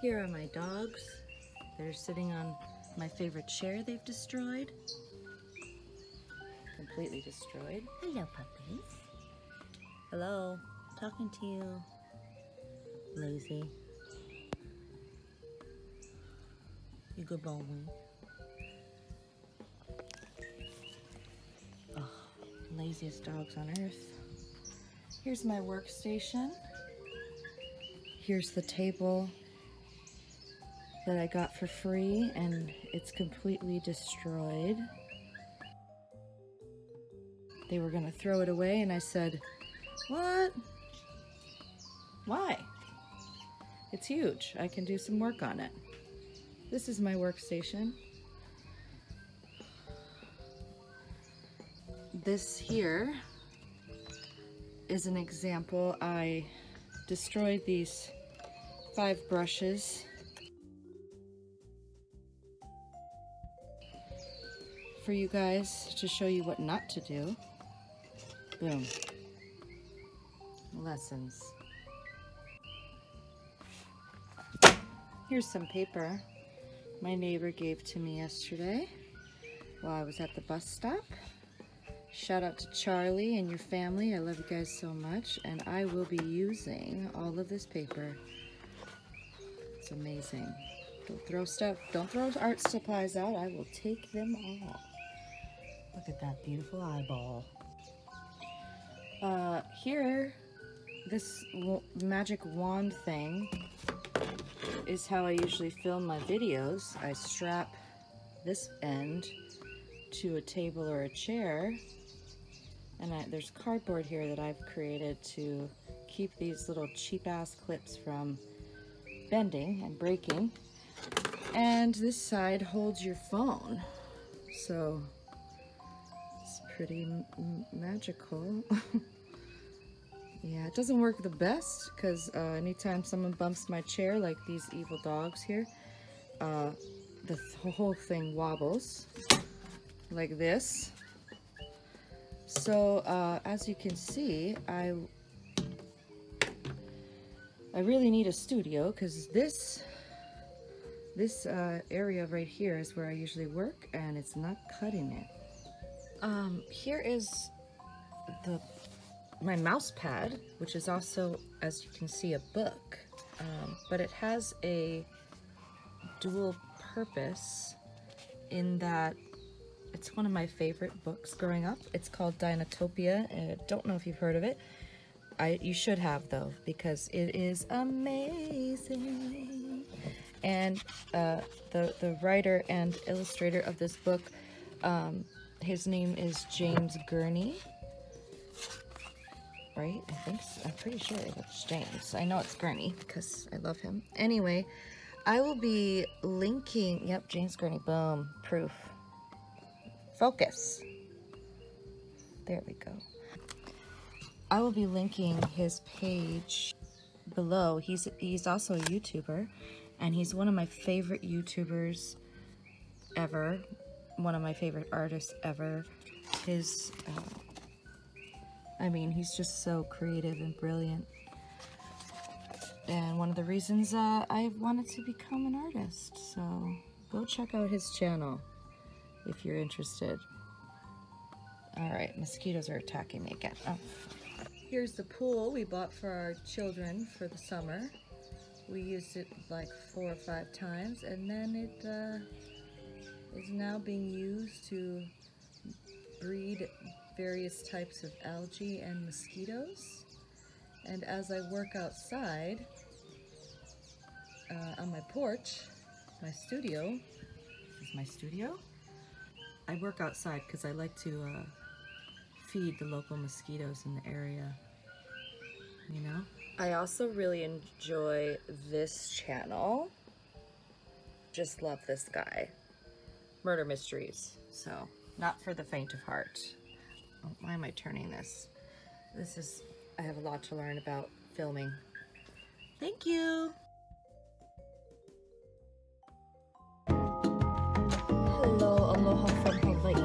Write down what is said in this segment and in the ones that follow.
Here are my dogs. They're sitting on my favorite chair they've destroyed. Completely destroyed. Hello, puppies. Hello. Talking to you. Lazy. You good boy. Oh, laziest dogs on earth. Here's my workstation. Here's the table that I got for free, and it's completely destroyed. They were gonna throw it away, and I said, what? Why? It's huge. I can do some work on it. This is my workstation. This here is an example. I destroyed these 5 brushes for you guys to show you what not to do. Boom. Lessons. Here's some paper my neighbor gave to me yesterday while I was at the bus stop. Shout out to Charlie and your family. I love you guys so much, and I will be using all of this paper. It's amazing. Don't throw art supplies out. I will take them all. Look at that beautiful eyeball. Here, this magic wand thing is how I usually film my videos. I strap this end to a table or a chair, and there's cardboard here that I've created to keep these little cheap-ass clips from bending and breaking. And this side holds your phone, so it's pretty magical. Yeah, it doesn't work the best because anytime someone bumps my chair, like these evil dogs here, the whole thing wobbles like this. So as you can see, I really need a studio because this area right here is where I usually work, and it's not cutting it. Here is my mouse pad, which is also, as you can see, a book, but it has a dual purpose in that it's one of my favorite books growing up. It's called Dinotopia, and I don't know if you've heard of it. You should have, though, because it is amazing. And the writer and illustrator of this book, his name is James Gurney. Right? I think so. I'm pretty sure it's James. I know it's Gurney because I love him. Anyway, I will be linking, yep, James Gurney, boom, proof. Focus. There we go. I will be linking his page below. He's also a YouTuber, and he's one of my favorite YouTubers ever. One of my favorite artists ever. I mean, he's just so creative and brilliant. And one of the reasons I wanted to become an artist. So go check out his channel if you're interested. All right, mosquitoes are attacking me again. Oh. Here's the pool we bought for our children for the summer. We used it like 4 or 5 times, and then it is now being used to breed various types of algae and mosquitoes. And as I work outside on my porch, my studio, this is my studio. I work outside because I like to feed the local mosquitoes in the area, you know? I also really enjoy this channel. Just love this guy. Murder mysteries, so not for the faint of heart. Oh, why am I turning this? I have a lot to learn about filming. Thank you. Hello, aloha from Hawaii.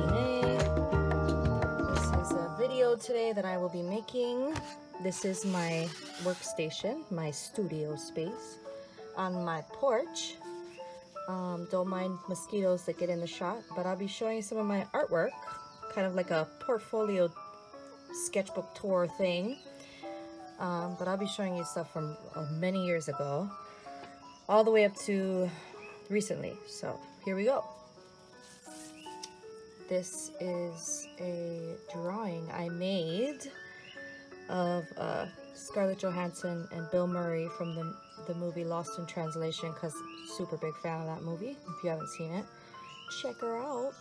This is a video today that I will be making. This is my workstation, my studio space. on my porch. Don't mind mosquitoes that get in the shot, but I'll be showing you some of my artwork, kind of like a portfolio sketchbook tour thing. But I'll be showing you stuff from many years ago, all the way up to recently. So here we go. This is a drawing I made of Scarlett Johansson and Bill Murray from the movie Lost in Translation, because super big fan of that movie. If you haven't seen it, check her out.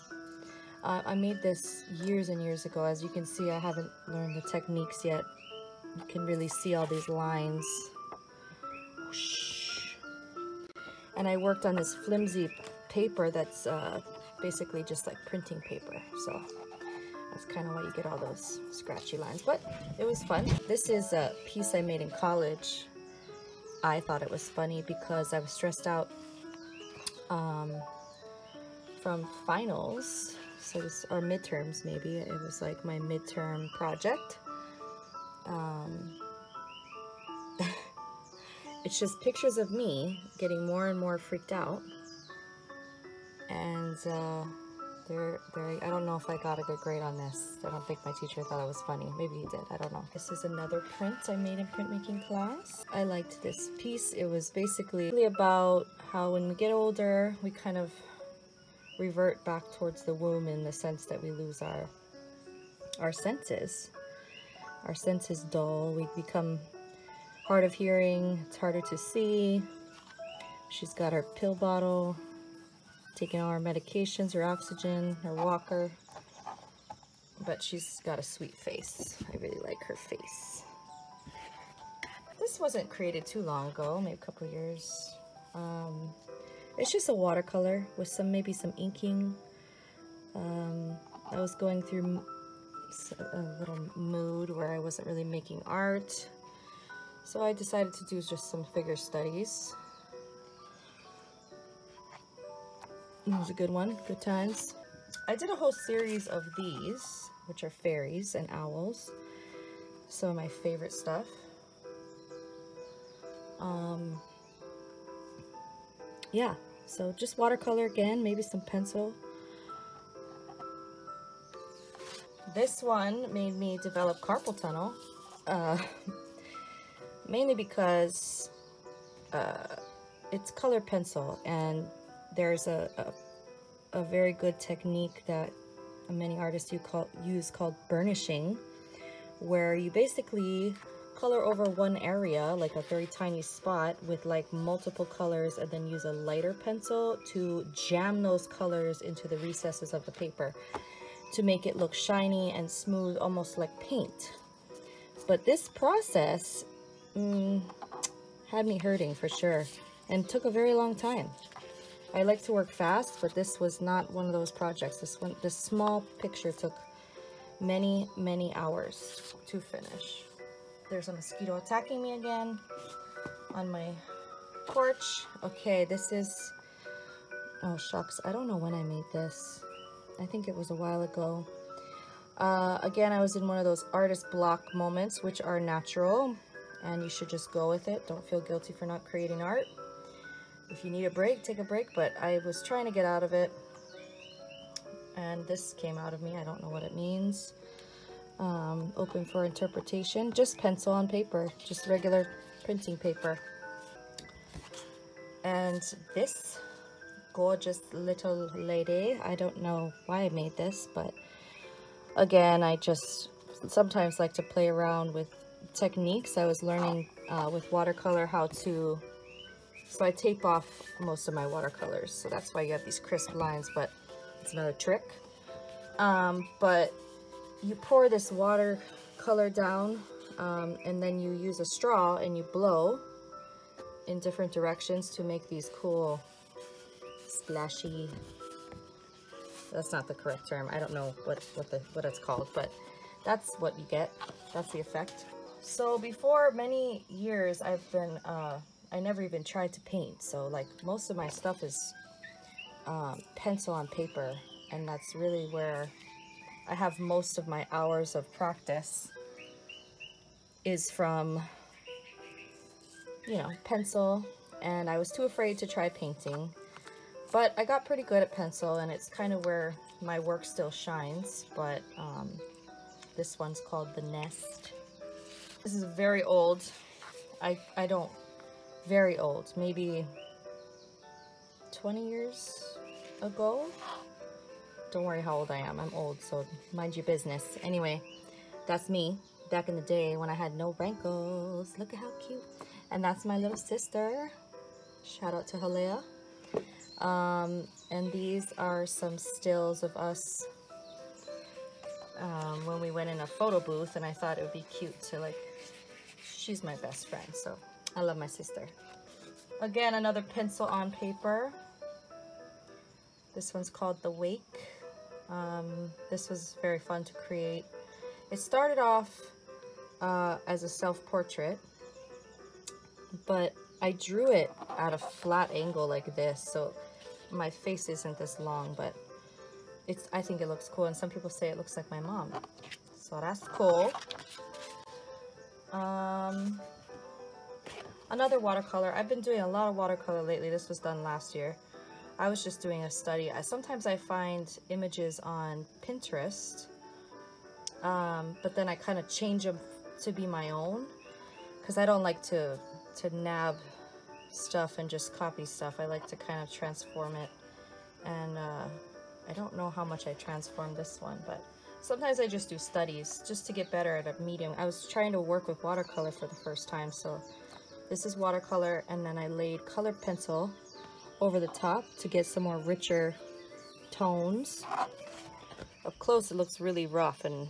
I made this years and years ago. As you can see, I haven't learned the techniques yet. You can really see all these lines. And I worked on this flimsy paper that's basically just like printing paper. So that's kind of why you get all those scratchy lines, but it was fun. This is a piece I made in college. I thought it was funny because I was stressed out from finals, so this, or midterms maybe. It was like my midterm project. It's just pictures of me getting more and more freaked out, and I don't know if I got a good grade on this. I don't think my teacher thought it was funny. Maybe he did, I don't know. This is another print I made in printmaking class. I liked this piece. It was basically about how when we get older, we kind of revert back towards the womb, in the sense that we lose our senses. Our senses dull. We become hard of hearing. It's harder to see. She's got her pill bottle, taking all her medications, her oxygen, her walker, but she's got a sweet face. I really like her face. This wasn't created too long ago, maybe a couple of years. It's just a watercolor with maybe some inking. I was going through a little mood where I wasn't really making art, so I decided to do just some figure studies. It was a good one, good times. I did a whole series of these, which are fairies and owls. Some of my favorite stuff. Yeah, so just watercolor again, maybe some pencil. This one made me develop carpal tunnel, mainly because it's colored pencil, and there's a very good technique that many artists use called burnishing, where you basically color over one area, like a very tiny spot, with like multiple colors, and then use a lighter pencil to jam those colors into the recesses of the paper to make it look shiny and smooth, almost like paint. But this process had me hurting for sure, and took a very long time. I like to work fast, but this was not one of those projects. This small picture took many hours to finish. There's a mosquito attacking me again on my porch. Okay, this is, oh shucks, I don't know when I made this. I think it was a while ago. Again, I was in one of those artist block moments, which are natural, and you should just go with it. Don't feel guilty for not creating art. If you need a break, take a break, but I was trying to get out of it, and this came out of me. I don't know what it means. Open for interpretation. Just pencil on paper, just regular printing paper. And this gorgeous little lady, I don't know why I made this, but again, I just sometimes like to play around with techniques. I was learning with watercolor how to, so I tape off most of my watercolors, so that's why you have these crisp lines, but it's another trick. But you pour this watercolor down, and then you use a straw and you blow in different directions to make these cool splashy, that's not the correct term, I don't know what it's called, but that's what you get. That's the effect. So before many years, I've been I never even tried to paint, so like most of my stuff is pencil on paper, and that's really where I have most of my hours of practice, is from, you know, pencil, and I was too afraid to try painting. But I got pretty good at pencil, and it's kind of where my work still shines. But this one's called The Nest. This is very old. Very old, maybe 20 years ago. Don't worry how old I am. I'm old, so mind your business. Anyway, that's me back in the day when I had no wrinkles. Look at how cute. And that's my little sister. Shout out to Halea. And these are some stills of us when we went in a photo booth, and I thought it would be cute to, like, she's my best friend, so I love my sister. Again, another pencil on paper. This one's called The Wake. This was very fun to create. It started off as a self-portrait, but I drew it at a flat angle like this, so my face isn't this long, but I think it looks cool, and some people say it looks like my mom, so that's cool. Another watercolor. I've been doing a lot of watercolor lately. This was done last year. I was just doing a study. Sometimes I find images on Pinterest, but then I kind of change them to be my own, because I don't like to nab stuff and just copy stuff. I like to kind of transform it, and I don't know how much I transformed this one, but sometimes I just do studies just to get better at a medium. I was trying to work with watercolor for the first time, so this is watercolor, and then I laid colored pencil over the top to get some more richer tones. Up close it looks really rough, and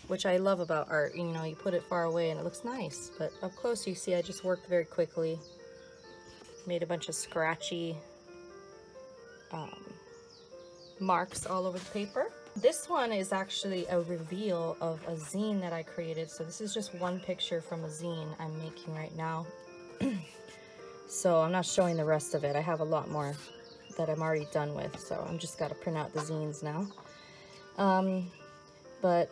which I love about art. You know, you put it far away and it looks nice, but up close you see I just worked very quickly, made a bunch of scratchy marks all over the paper. This one is actually a reveal of a zine that I created. So this is just one picture from a zine I'm making right now. So I'm not showing the rest of it. I have a lot more that I'm already done with, so I'm just got to print out the zines now. But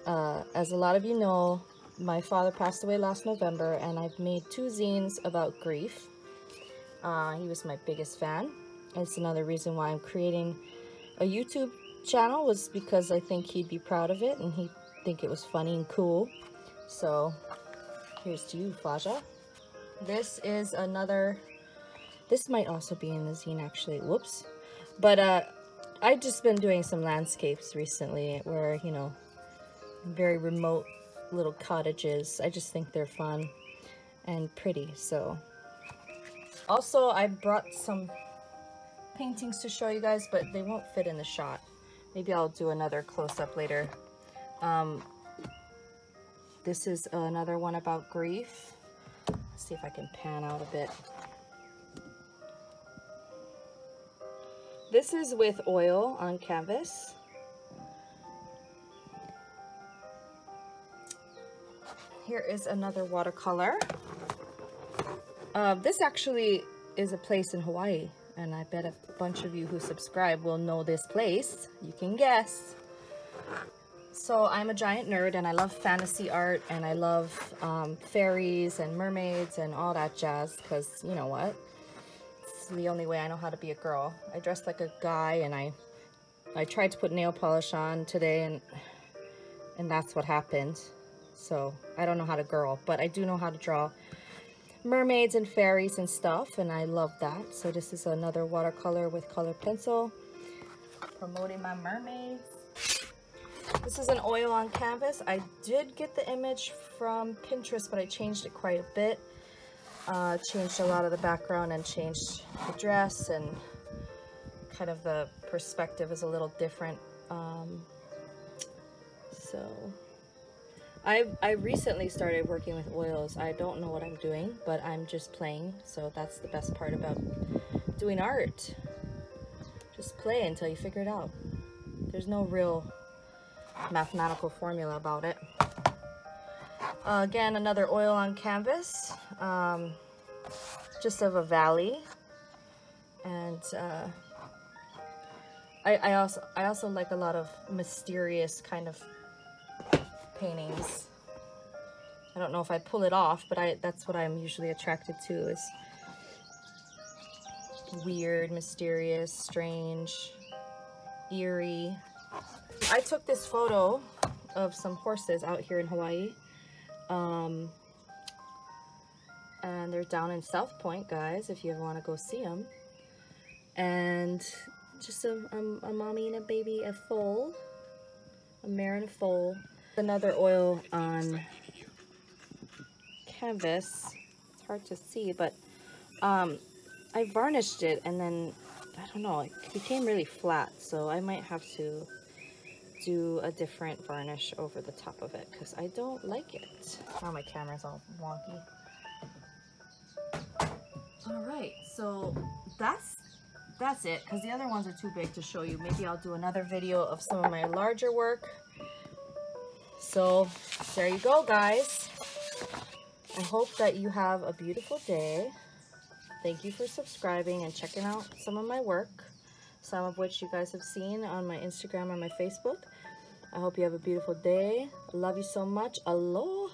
as a lot of you know, my father passed away last November, and I've made 2 zines about grief. He was my biggest fan. It's another reason why I'm creating a YouTube channel, was because I think he'd be proud of it and he'd think it was funny and cool. So here's to you, Faja. This is another, this might also be in the zine actually, whoops. But I've just been doing some landscapes recently where, you know, very remote little cottages. I just think they're fun and pretty. So also I brought some paintings to show you guys, but they won't fit in the shot. Maybe I'll do another close-up later. This is another one about grief. Let's see if I can pan out a bit. This is with oil on canvas. Here is another watercolor. This actually is a place in Hawaii, and I bet a bunch of you who subscribe will know this place. You can guess. So I'm a giant nerd, and I love fantasy art, and I love fairies and mermaids and all that jazz, because you know what? It's the only way I know how to be a girl. I dress like a guy, and I tried to put nail polish on today, and that's what happened. So I don't know how to girl, but I do know how to draw mermaids and fairies and stuff, and I love that. So this is another watercolor with colored pencil, promoting my mermaids. This is an oil on canvas. I did get the image from Pinterest, but I changed it quite a bit. Changed a lot of the background and changed the dress, and kind of the perspective is a little different. So I recently started working with oils. I don't know what I'm doing, but I'm just playing. So that's the best part about doing art. Just play until you figure it out. There's no real mathematical formula about it. Again, another oil on canvas, just of a valley. And I also like a lot of mysterious kind of paintings. I don't know if I pull it off, but that's what I'm usually attracted to, is weird, mysterious, strange, eerie. I took this photo of some horses out here in Hawaii. And they're down in South Point, guys, if you ever want to go see them. And just a mommy and a baby, a foal, a mare and a foal. Another oil on canvas. It's hard to see, but I varnished it, and then I don't know, it became really flat, so I might have to do a different varnish over the top of it because I don't like it. Oh, my camera's all wonky. All right, so that's it, because the other ones are too big to show you. Maybe I'll do another video of some of my larger work. So there you go, guys. I hope that you have a beautiful day. Thank you for subscribing and checking out some of my work, some of which you guys have seen on my Instagram or my Facebook. I hope you have a beautiful day. I love you so much. Aloha.